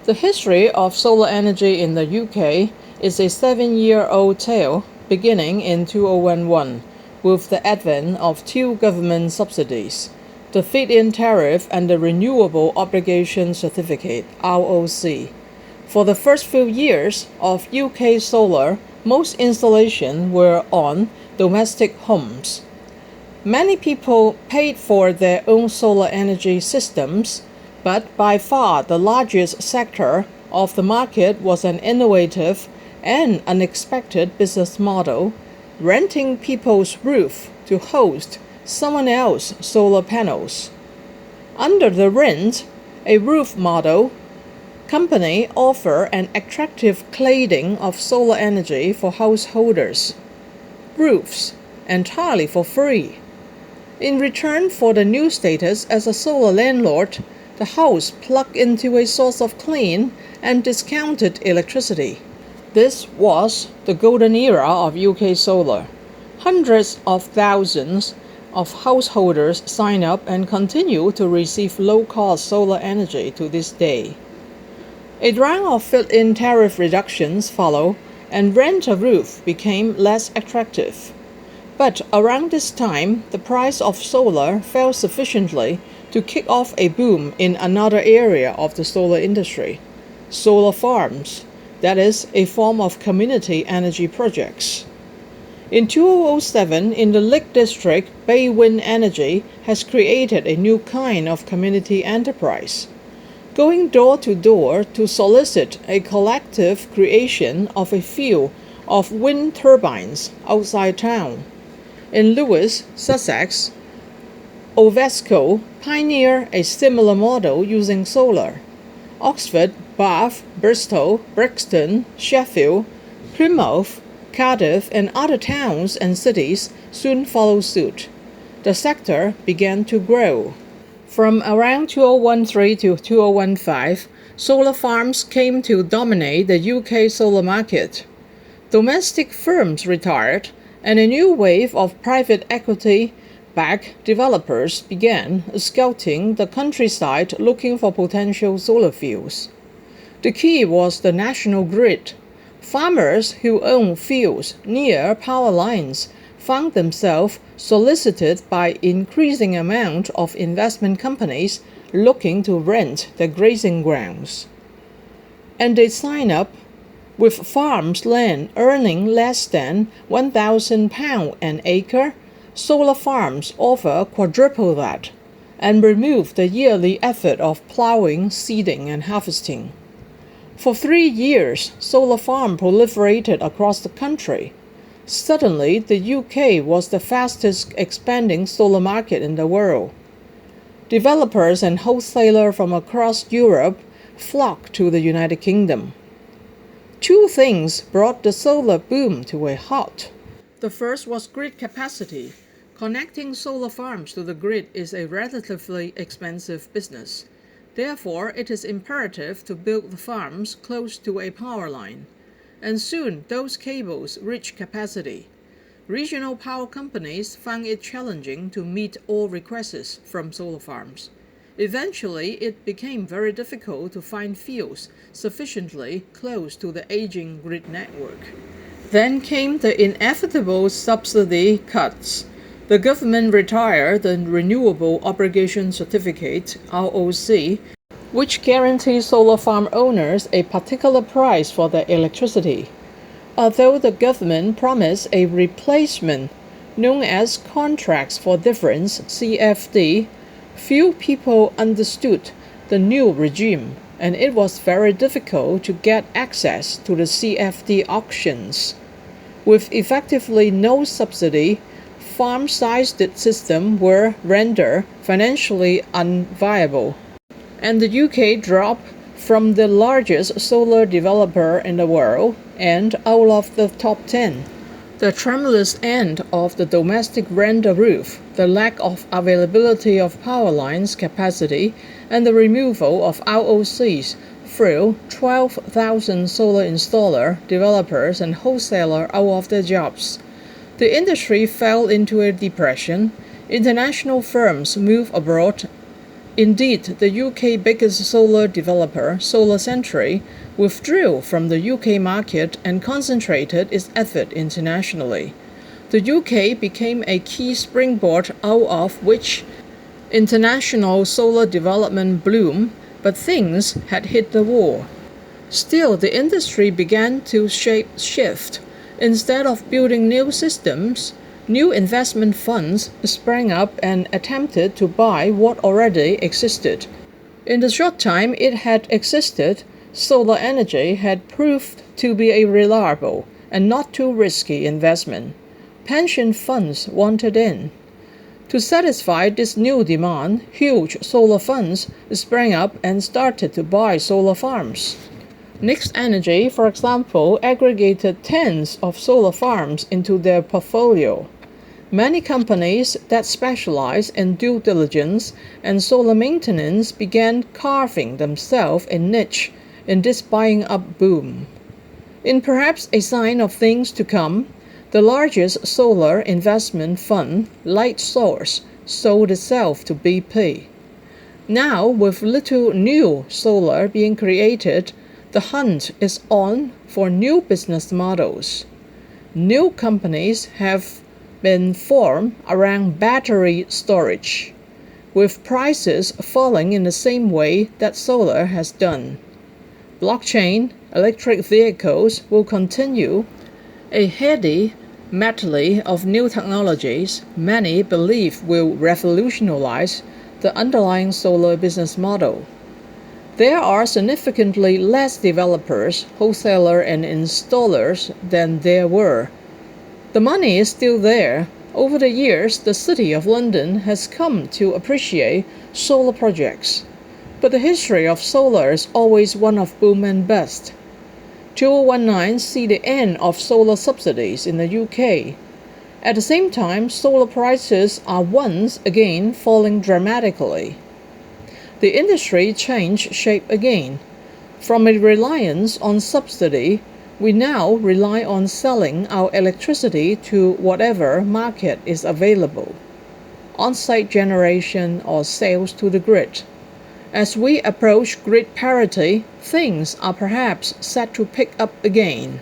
The history of solar energy in the UK is a 7-year-old tale beginning in 2011 with the advent of two government subsidies, the Feed-in Tariff and the Renewable Obligation Certificate (ROC). For the first few years of UK solar, most installations were on domestic homes. Many people paid for their own solar energy systems, but by far the largest sector of the market was an innovative and unexpected business model, renting people's roof to host someone else's solar panels. Under the rent a roof model, company offer an attractive cladding of solar energy for householders, roofs entirely for free. In return for the new status as a solar landlord, the house plugged into a source of clean and discounted electricity. This was the golden era of UK solar. Hundreds of thousands of householders sign up and continue to receive low-cost solar energy to this day. A round of feed-in tariff reductions followed, and rent-a-roof became less attractive. But around this time, the price of solar fell sufficiently to kick off a boom in another area of the solar industry, solar farms, that is, a form of community energy projects. In 2007, in the Lake District, Bay Wind Energy has created a new kind of community enterprise, going door to door to solicit a collective creation of a few of wind turbines outside town. In Lewes, Sussex, Ovesco pioneered a similar model using solar. Oxford, Bath, Bristol, Brixton, Sheffield, Plymouth, Cardiff, and other towns and cities soon followed suit. The sector began to grow. From around 2013 to 2015, solar farms came to dominate the UK solar market. Domestic firms retired, and a new wave of private equity-backed developers began scouting the countryside looking for potential solar fields. The key was the national grid. Farmers who own fields near power lines found themselves solicited by increasing amount of investment companies looking to rent their grazing grounds. And they sign up with farms land earning less than £1,000 an acre. Solar farms offer quadruple that and remove the yearly effort of plowing, seeding, and harvesting. For 3 years, solar farms proliferated across the country. Suddenly, the UK was the fastest expanding solar market in the world. Developers and wholesalers from across Europe flocked to the United Kingdom. Two things brought the solar boom to a halt. The first was grid capacity. Connecting solar farms to the grid is a relatively expensive business. Therefore, it is imperative to build the farms close to a power line. And soon those cables reached capacity. Regional power companies found it challenging to meet all requests from solar farms. Eventually, it became very difficult to find fields sufficiently close to the aging grid network. Then came the inevitable subsidy cuts. The government retired the Renewable Obligation Certificate (ROC), which guarantees solar farm owners a particular price for their electricity. Although the government promised a replacement known as Contracts for Difference (CFD), few people understood the new regime, and it was very difficult to get access to the CFD auctions. With effectively no subsidy, farm-sized systems were rendered financially unviable, and the UK dropped from the largest solar developer in the world and out of the top 10. The tremulous end of the domestic rent-a-roof, the lack of availability of power lines capacity, and the removal of ROCs threw 12,000 solar installer, developers, and wholesalers out of their jobs. The industry fell into a depression. International firms moved abroad Indeed, the UK biggest solar developer, Solar Century, withdrew from the UK market and concentrated its effort internationally. The UK became a key springboard out of which international solar development bloomed, but things had hit the wall. Still, the industry began to shift. Instead of building new systems, new investment funds sprang up and attempted to buy what already existed. In the short time it had existed, solar energy had proved to be a reliable and not too risky investment. Pension funds wanted in. To satisfy this new demand, huge solar funds sprang up and started to buy solar farms. Next Energy, for example, aggregated tens of solar farms into their portfolio. Many companies that specialize in due diligence and solar maintenance began carving themselves a niche in this buying up boom. In perhaps a sign of things to come, the largest solar investment fund, Lightsource, sold itself to BP. Now, with little new solar being created, the hunt is on for new business models. New companies have been formed around battery storage, with prices falling in the same way that solar has done. Blockchain, electric vehicles will continue. A heady medley of new technologies many believe will revolutionize the underlying solar business model. There are significantly less developers, wholesalers, and installers than there were. The money is still there. Over the years, the City of London has come to appreciate solar projects. But the history of solar is always one of boom and bust. 2019 see the end of solar subsidies in the UK. At the same time, solar prices are once again falling dramatically. The industry changed shape again. From a reliance on subsidy, we now rely on selling our electricity to whatever market is available, on-site generation or sales to the grid. As we approach grid parity, things are perhaps set to pick up again.